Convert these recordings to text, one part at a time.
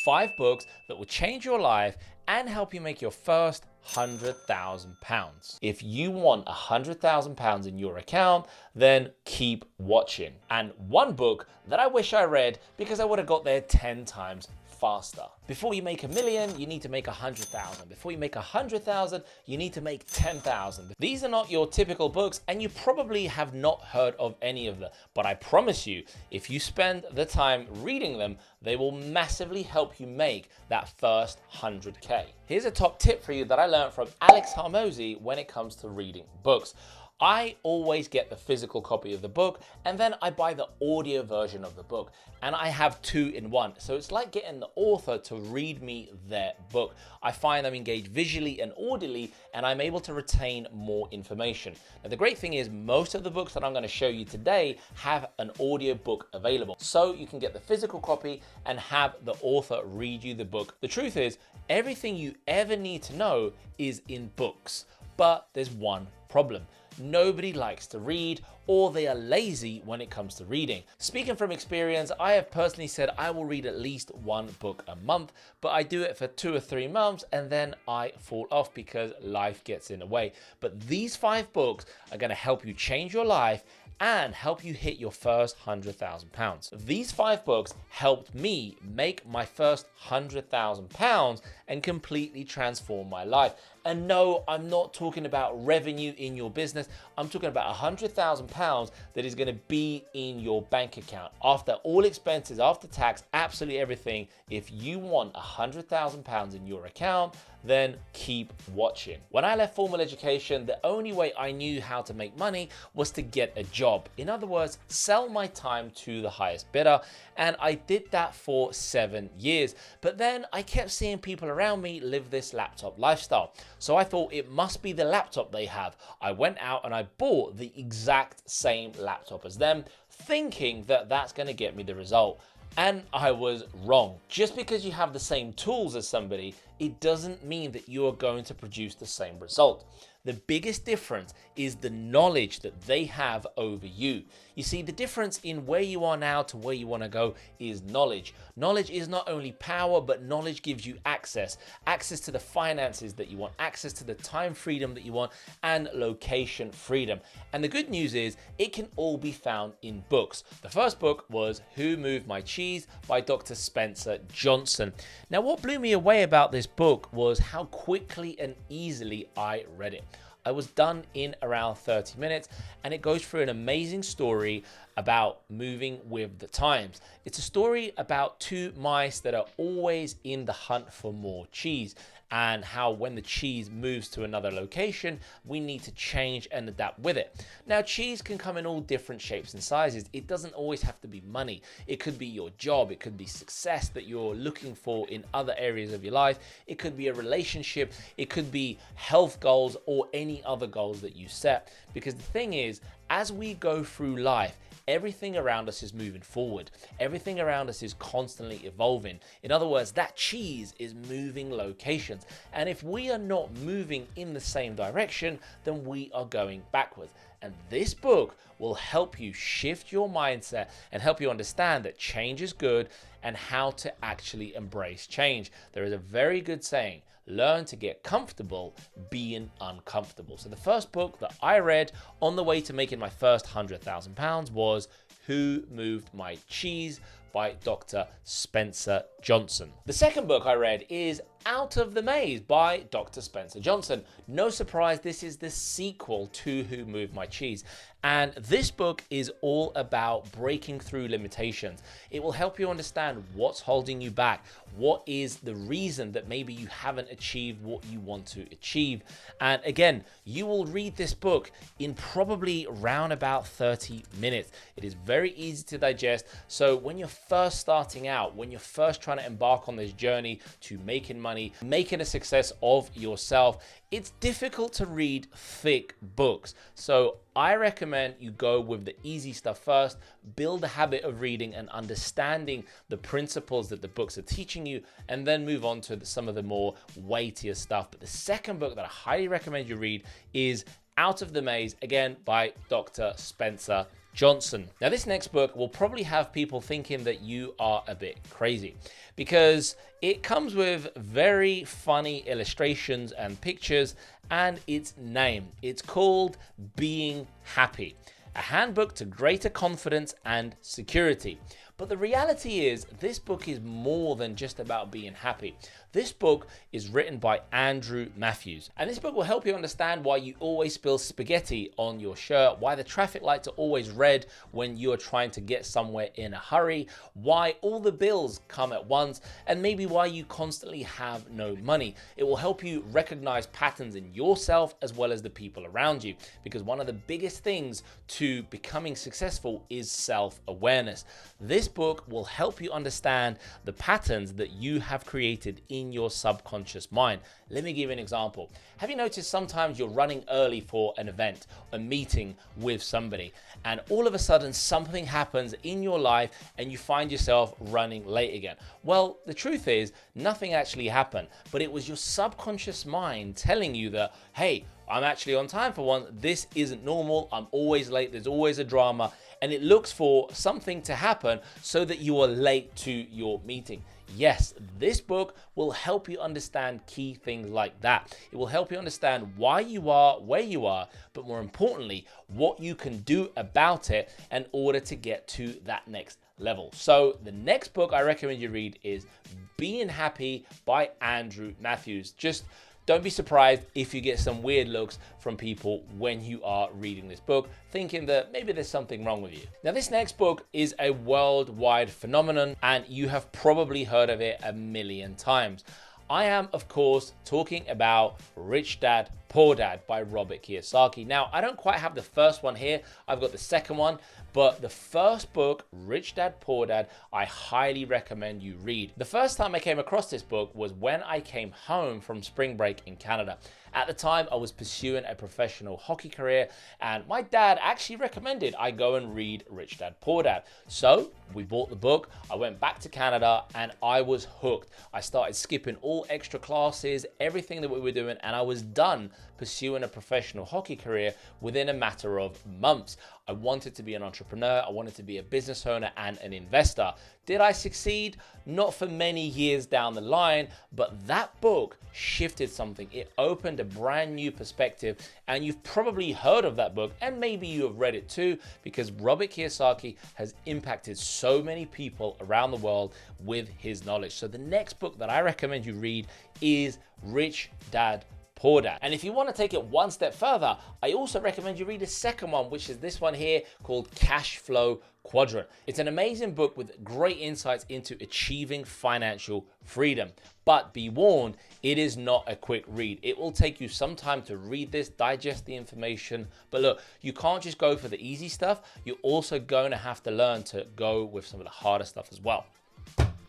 5 books that will change your life and help you make your first £100,000. If you want £100,000 in your account, then keep watching. And one book that I wish I read because I would have got there 10 times faster. Before you make $1 million, you need to make 100,000. Before you make 100,000, you need to make 10,000. These are not your typical books, and you probably have not heard of any of them. But I promise you, if you spend the time reading them, they will massively help you make that first 100K. Here's a top tip for you that I learned from Alex Hormozi when it comes to reading books. I always get the physical copy of the book, and then I buy the audio version of the book, and I have 2 in 1. So it's like getting the author to read me their book. I find I'm engaged visually and audibly, and I'm able to retain more information. Now, the great thing is most of the books that I'm going to show you today have an audio book available. So you can get the physical copy and have the author read you the book. The truth is, everything you ever need to know is in books, but there's one problem. Nobody likes to read, or they are lazy when it comes to reading. Speaking from experience, I have personally said I will read at least 1 book a month, but I do it for 2 or 3 months and then I fall off because life gets in the way. But these 5 books are going to help you change your life and help you hit your first £100,000. These 5 books helped me make my first £100,000 and completely transform my life. And no, I'm not talking about revenue in your business. I'm talking about £100,000 that is going to be in your bank account after all expenses, after tax, absolutely everything. If you want £100,000 in your account, then keep watching. When I left formal education, the only way I knew how to make money was to get a job. In other words, sell my time to the highest bidder. And I did that for 7 years. But then I kept seeing people around me live this laptop lifestyle. So I thought it must be the laptop they have. I went out and I bought the exact same laptop as them, thinking that that's going to get me the result. And I was wrong. Just because you have the same tools as somebody, it doesn't mean that you are going to produce the same result. The biggest difference is the knowledge that they have over you. You see, the difference in where you are now to where you want to go is knowledge. Knowledge is not only power, but knowledge gives you access to the finances that you want, access to the time freedom that you want, and location freedom. And the good news is it can all be found in books. The first book was Who Moved My Cheese by Dr. Spencer Johnson. Now, what blew me away about this book was how quickly and easily I read it. I was done in around 30 minutes, and it goes through an amazing story about moving with the times. It's a story about 2 mice that are always in the hunt for more cheese, and how when the cheese moves to another location, we need to change and adapt with it. Now, cheese can come in all different shapes and sizes. It doesn't always have to be money. It could be your job. It could be success that you're looking for in other areas of your life. It could be a relationship. It could be health goals or any other goals that you set. Because the thing is, as we go through life, everything around us is moving forward. Everything around us is constantly evolving. In other words, that cheese is moving locations. And if we are not moving in the same direction, then we are going backwards. And this book will help you shift your mindset and help you understand that change is good and how to actually embrace change. There is a very good saying, learn to get comfortable being uncomfortable. So the first book that I read on the way to making my first £100,000 was Who Moved My Cheese by Dr. Spencer Johnson. The second book I read is Out of the Maze by Dr. Spencer Johnson. No surprise, this is the sequel to Who Moved My Cheese. And this book is all about breaking through limitations. It will help you understand what's holding you back. What is the reason that maybe you haven't achieved what you want to achieve? And again, you will read this book in probably around about 30 minutes. It is very easy to digest. So when you're first starting out, when you're first trying to embark on this journey to making money, making a success of yourself, it's difficult to read thick books. So I recommend you go with the easy stuff first, build a habit of reading and understanding the principles that the books are teaching you, and then move on to some of the more weightier stuff. But the second book that I highly recommend you read is Out of the Maze, again by Dr. Spencer Johnson. Now, this next book will probably have people thinking that you are a bit crazy because it comes with very funny illustrations and pictures, and its name. It's called Being Happy, a handbook to greater confidence and security. But the reality is, this book is more than just about being happy. This book is written by Andrew Matthews, and this book will help you understand why you always spill spaghetti on your shirt, why the traffic lights are always red when you are trying to get somewhere in a hurry, why all the bills come at once, and maybe why you constantly have no money. It will help you recognize patterns in yourself as well as the people around you, because one of the biggest things to becoming successful is self-awareness. This book will help you understand the patterns that you have created in your subconscious mind. Let me give you an example. Have you noticed sometimes you're running early for an event, a meeting with somebody, and all of a sudden something happens in your life and you find yourself running late again? Well, the truth is nothing actually happened, but it was your subconscious mind telling you that, hey, I'm actually on time for one. This isn't normal. I'm always late. There's always a drama. And it looks for something to happen so that you are late to your meeting. Yes, this book will help you understand key things like that. It will help you understand why you are where you are, but more importantly, what you can do about it in order to get to that next level. So the next book I recommend you read is Being Happy by Andrew Matthews. Just don't be surprised if you get some weird looks from people when you are reading this book, thinking that maybe there's something wrong with you. Now, this next book is a worldwide phenomenon, and you have probably heard of it a million times. I am, of course, talking about Rich Dad, Poor Dad by Robert Kiyosaki. Now, I don't quite have the first one here. I've got the second one, but the first book, Rich Dad, Poor Dad, I highly recommend you read. The first time I came across this book was when I came home from spring break in Canada. At the time, I was pursuing a professional hockey career, and my dad actually recommended I go and read Rich Dad, Poor Dad. So we bought the book, I went back to Canada, and I was hooked. I started skipping all extra classes, everything that we were doing, and I was done pursuing a professional hockey career within a matter of months. I wanted to be an entrepreneur, I wanted to be a business owner and an investor. Did I succeed? Not for many years down the line, but that book shifted something. It opened a brand new perspective, and you've probably heard of that book, and maybe you have read it too, because Robert Kiyosaki has impacted so many people around the world with his knowledge. So the next book that I recommend you read is Rich Dad, Poor Dad. And if you want to take it one step further, I also recommend you read a second one, which is this one here called Cash Flow Quadrant. It's an amazing book with great insights into achieving financial freedom. But be warned, it is not a quick read. It will take you some time to read this, digest the information. But look, you can't just go for the easy stuff. You're also going to have to learn to go with some of the harder stuff as well.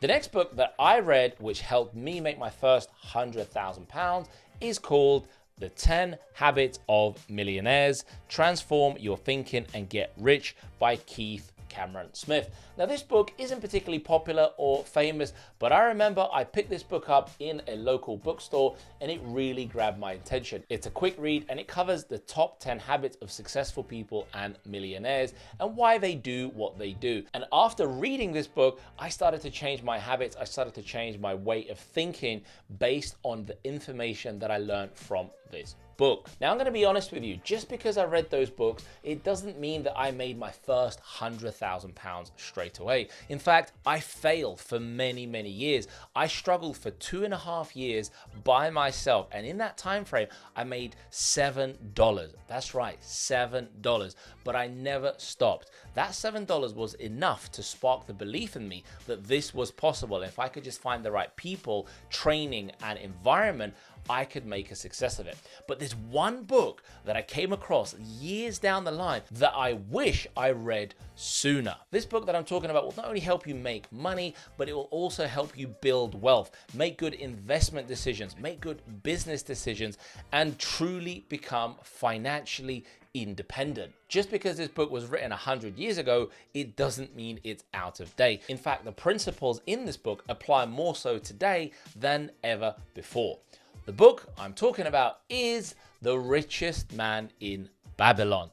The next book that I read, which helped me make my first £100,000, is called The 10 Habits of Millionaires, Transform Your Thinking and Get Rich by Keith Cameron Smith. Now, this book isn't particularly popular or famous, but I remember I picked this book up in a local bookstore and it really grabbed my attention. It's a quick read and it covers the top 10 habits of successful people and millionaires and why they do what they do. And after reading this book, I started to change my habits. I started to change my way of thinking based on the information that I learned from this book. Now, I'm going to be honest with you, just because I read those books, it doesn't mean that I made my first £100,000 straight away. In fact, I failed for many, many years. I struggled for 2.5 years by myself. And in that time frame, I made $7. That's right, $7. But I never stopped. That $7 was enough to spark the belief in me that this was possible. If I could just find the right people, training, and environment, I could make a success of it. But there's one book that I came across years down the line that I wish I read sooner. This book that I'm talking about will not only help you make money, but it will also help you build wealth, make good investment decisions, make good business decisions, and truly become financially independent. Just because this book was written 100 years ago, it doesn't mean it's out of date. In fact, the principles in this book apply more so today than ever before. The book I'm talking about is The Richest Man in Babylon.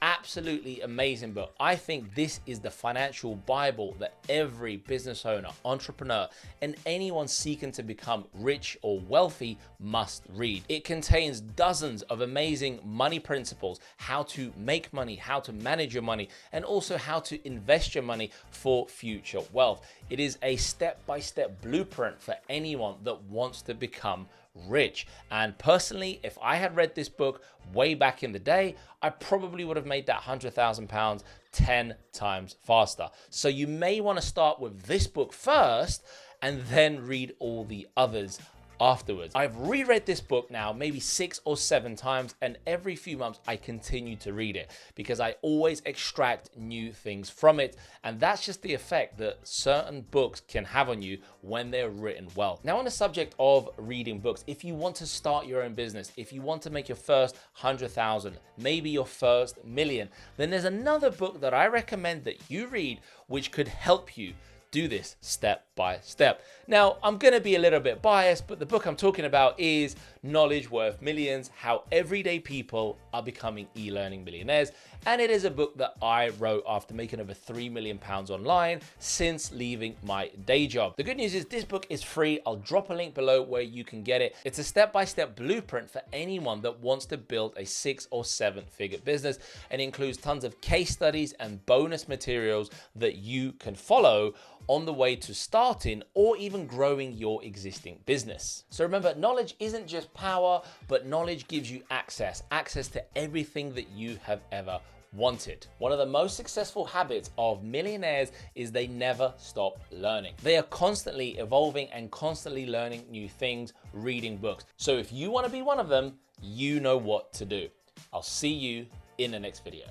absolutely amazing book. I think this is the financial Bible that every business owner, entrepreneur, and anyone seeking to become rich or wealthy must read. It contains dozens of amazing money principles, how to make money, how to manage your money, and also how to invest your money for future wealth. It is a step-by-step blueprint for anyone that wants to become rich. And personally, if I had read this book way back in the day, I probably would have made that £100,000 10 times faster. So you may want to start with this book first and then read all the others afterwards. I've reread this book now maybe 6 or 7 times, and every few months I continue to read it because I always extract new things from it, and that's just the effect that certain books can have on you when they're written well. Now, on the subject of reading books, if you want to start your own business, if you want to make your first 100,000, maybe your first million, then there's another book that I recommend that you read which could help you do this step by step. Now, I'm going to be a little bit biased, but the book I'm talking about is Knowledge Worth Millions: How Everyday People Are Becoming E-Learning Millionaires. And it is a book that I wrote after making over £3 million online since leaving my day job. The good news is this book is free. I'll drop a link below where you can get it. It's a step-by-step blueprint for anyone that wants to build a 6 or 7 figure business, and includes tons of case studies and bonus materials that you can follow on the way to starting or even growing your existing business. So remember, knowledge isn't just power, but knowledge gives you access to everything that you have ever wanted. One of the most successful habits of millionaires is they never stop learning. They are constantly evolving and constantly learning new things, reading books. So if you want to be one of them, you know what to do. I'll see you in the next video.